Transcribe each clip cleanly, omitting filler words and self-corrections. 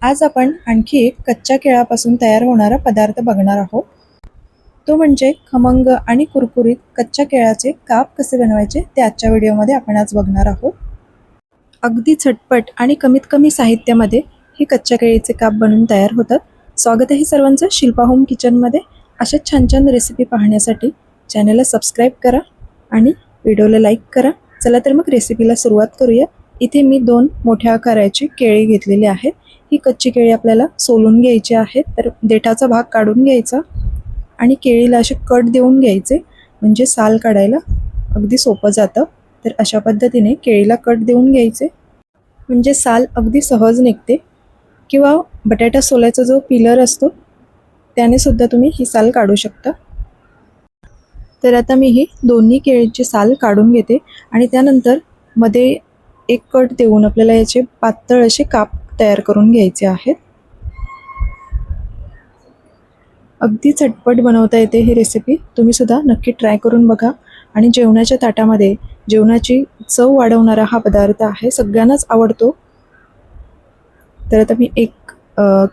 आज आपण आणखी एक कच्च्या केळापासून तयार होणारा पदार्थ बघणार आहोत. तो म्हणजे खमंग आणि कुरकुरीत कच्च्या केळाचे काप कसे बनवायचे ते आजच्या व्हिडिओमध्ये आपण आज बघणार आहोत. अगदी झटपट आणि कमीत कमी साहित्यामध्ये ही कच्च्या केळीचे काप बनवून तयार होतात. स्वागत आहे सर्वांचं शिल्पा होम किचनमध्ये. अशा छान छान रेसिपी पाहण्यासाठी चॅनलला सबस्क्राईब करा आणि व्हिडिओला लाईक करा. चला तर मग रेसिपीला सुरुवात करूया. इथे मी 2 मोठ्या आकाराची केळी घेतलेली आहेत. ही कच्ची केळी आपल्याला सोलून घ्यायची आहे. तर देठाचा भाग काढून घ्यायचा आणि केळीला असे कट देऊन घ्यायचे, म्हणजे साल काढायला अगदी सोपं जातं. तर अशा पद्धतीने केळीला कट देऊन घ्यायचे, म्हणजे साल अगदी सहज निघते. किंवा बटाटा सोलायचा जो पिलर असतो त्याने सुद्धा तुम्ही ही साल काढू शकता. तर आता मी ही दोन्ही केळीची साल काढून घेते आणि त्यानंतर मध्ये एक कट देऊन आपल्याला याचे पातळ असे काप तयार करून घ्यायचे आहेत. अगदी झटपट बनवता येते ही रेसिपी. तुम्ही सुद्धा नक्की ट्राय करून बघा. आणि जेवणाच्या ताटामध्ये जेवणाची चव वाढवणारा हा पदार्थ आहे, सगळ्यांनाच आवडतो. तर आता मी एक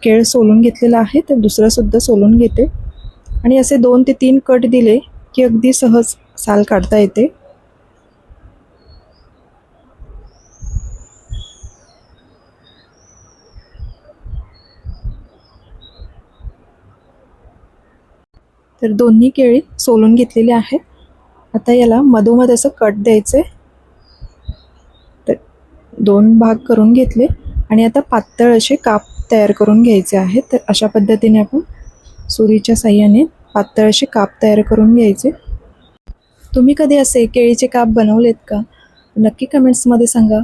केळ सोलून घेतलेला आहे, तर दुसरं सुद्धा सोलून घेते आणि असे 2 ते 3 कट दिले की अगदी सहज साल काढता येते. तर दोन्ही केळी सोलून घेतलेली आहेत. आता याला मधोमध असं कट द्यायचे. तर 2 भाग करून घेतले आणि आता पातळ असे काप तयार करून घ्यायचे आहेत. तर अशा पद्धतीने आपण सुरीच्या साहाय्याने पातळ असे काप तयार करून घ्यायचे. तुम्ही कधी असे केळीचे काप बनवलेत का? नक्की कमेंट्समध्ये सांगा.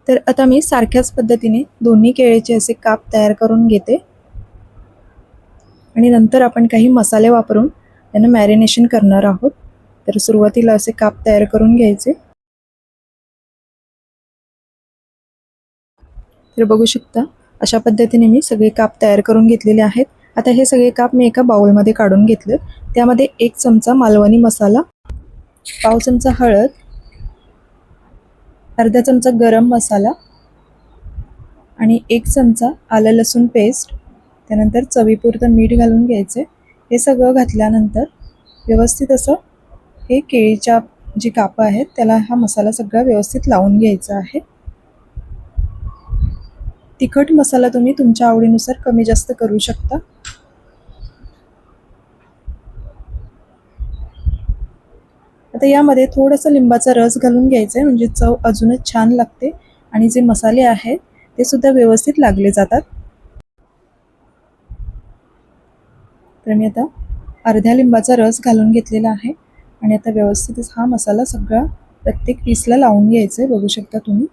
तर आता मी सारख्याच पद्धतीने दोन्ही केळीचे असे काप तयार करून घेते आणि नंतर आपण काही मसाले वापरून त्यांना मॅरिनेशन करणार आहोत. तर सुरुवातीला असे काप तयार करून घ्यायचे. तर बघू शकता अशा पद्धतीने मी सगळे काप तयार करून घेतलेले आहेत. आता हे सगळे काप मी एका बाउलमध्ये काढून घेतले. त्यामध्ये 1 चमचा मालवणी मसाला, पाव चमचा हळद, अर्धा चमचा गरम मसाला आणि 1 चमचा आलं लसूण पेस्ट, त्यानंतर चवीपुरतं मीठ घालून घ्यायचे. हे सगळं घातल्यानंतर व्यवस्थित असं हे केळीच्या जी कापं आहेत त्याला हा मसाला सगळा व्यवस्थित लावून घ्यायचा आहे. तिखट मसाला तुम्ही तुमच्या आवडीनुसार कमी जास्त करू शकता. आता यामध्ये थोडासा लिंबाचा रस घालून घ्यायचा आहे, म्हणजे चव अजूनच छान लागते आणि जे मसाले आहेत ते सुद्धा व्यवस्थित लागले जातात. तर मी आता अर्ध्या लिंबाचा रस घालून घेतलेला आहे आणि आता व्यवस्थित हा मसाला सगळा प्रत्येक पीसला लावून घ्यायचा आहे, बघू शकता तुम्ही.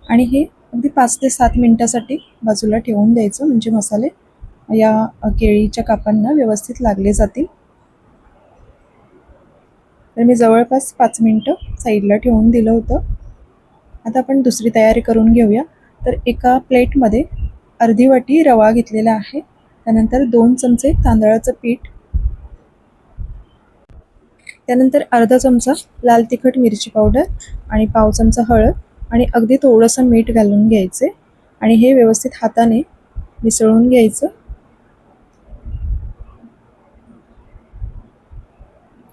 आणि हे अगदी 5 ते 7 मिनिटासाठी बाजूला ठेवून द्यायचं, म्हणजे मसाले या केळीच्या कापांना व्यवस्थित लागले जातील. तर मी जवळपास 5 मिनिटं साईडला ठेवून दिलं होतं. आता आपण दुसरी तयारी करून घेऊया. तर एका प्लेटमध्ये अर्धी वाटी रवा घेतलेला आहे, त्यानंतर 2 चमचे तांदळाचं पीठ, त्यानंतर अर्धा चमचा लाल तिखट मिरची पावडर आणि पाव चमचा हळद आणि अगदी थोडंसं मीठ घालून घ्यायचे आणि हे व्यवस्थित हाताने मिसळून घ्यायचं.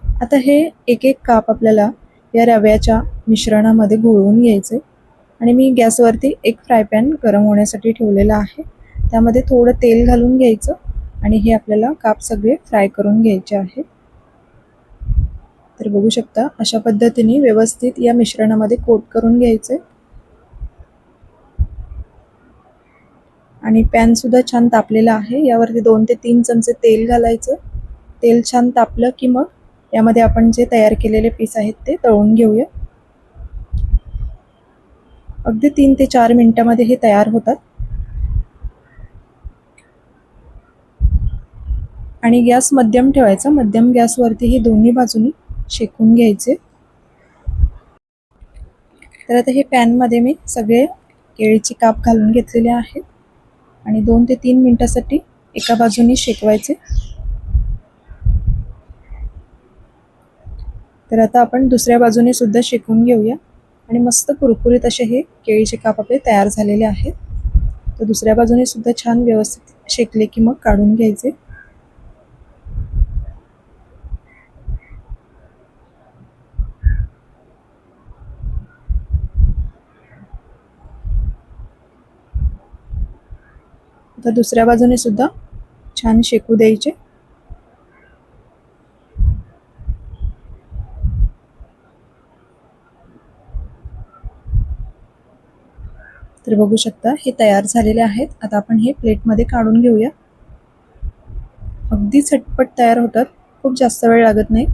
आता हे एक एक काप आपल्याला या रव्याच्या मिश्रणामध्ये घोळवून घ्यायचे आणि मी गॅसवरती एक फ्राय पॅन गरम होण्यासाठी ठेवलेला आहे. त्यामध्ये थोडं तेल घालून घ्यायचं आणि हे आपल्याला काप सगळे फ्राय करून घ्यायचे आहेत. तर बघू शकता अशा पद्धतीने व्यवस्थित या मिश्रणामध्ये कोट करून घ्यायचे आणि पॅन सुद्धा छान तापलेला आहे. यावरती 2 ते 3 चमचे तेल घालायचं. तेल छान तापलं की मग यामध्ये आपण जे तयार केलेले पीस आहेत ते तळून घेऊया. अगदी 3 ते 4 मिनिटांमध्ये हे तयार होतात आणि गॅस मध्यम ठेवायचा. मध्यम गॅसवरती हे दोन्ही बाजूनी शेकून घ्यायचे. तर आता हे पॅनमध्ये मी सगळे केळीचे काप घालून घेतलेले आहेत आणि 2 ते 3 मिनिटांसाठी एका बाजूनी शेकवायचे. तर आता आपण दुसऱ्या बाजूने सुद्धा शेकून घेऊया. आणि मस्त कुरकुरीत असे हे केळीचे काप आपले तयार झालेले आहेत. तर दुसऱ्या बाजूने सुद्धा छान व्यवस्थित शेकले की मग काढून घ्यायचे. आता दुसऱ्या बाजूने सुद्धा छान शेकू द्यायचे. तर बघू शकता हे तयार झालेले आहेत. आता आपण हे प्लेटमध्ये काढून घेऊया. अगदी झटपट तयार होतात, खूप जास्त वेळ लागत नाही.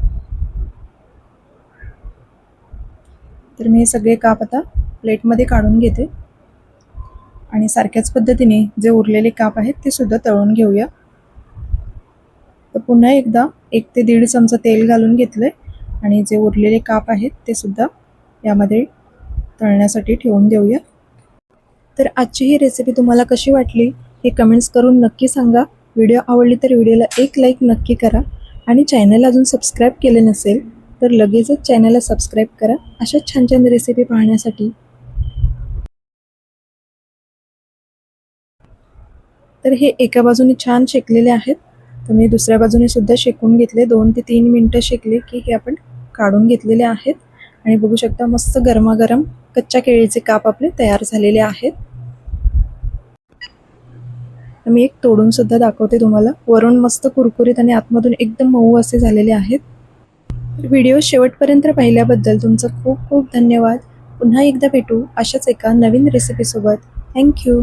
तर मी हे सगळे काप आता प्लेटमध्ये काढून घेते आणि सारख्याच पद्धतीने जे उरलेले काप आहेत ते सुद्धा तळून घेऊया. तर पुन्हा एकदा 1 ते 1.5 चमचा तेल घालून घेतलंय आणि जे उरलेले काप आहेत ते सुद्धा यामध्ये तळण्यासाठी ठेवून देऊया. तर आजची ही रेसिपी तुम्हाला कशी वाटली हे कमेंट्स करून नक्की सांगा. व्हिडिओ आवडली तर व्हिडिओला एक लाईक नक्की करा आणि चॅनल अजून सबस्क्राईब केले नसेल तर लगेचच चॅनलला सबस्क्राईब करा अशा छान छान रेसिपी पाहण्यासाठी. तर हे एका बाजूने छान शेकलेले आहेत. तर मी दुसऱ्या बाजूने सुद्धा शेकून घेतले. 2 ते 3 मिनिटं शेकले की हे आपण काढून घेतलेले आहेत आणि बघू शकता मस्त गरमागरम कच्च्या केळीचे काप आपले तयार झालेले आहेत. मी एक तोडून सुद्धा दाखवते तुम्हाला. वरून मस्त कुरकुरीत आणि आतमधून एकदम मऊ असे झालेले आहेत. व्हिडिओ शेवटपर्यंत पाहिल्याबद्दल तुमचं खूप खूप धन्यवाद. पुन्हा एकदा भेटू अशाच एका नवीन रेसिपीसोबत. थँक्यू.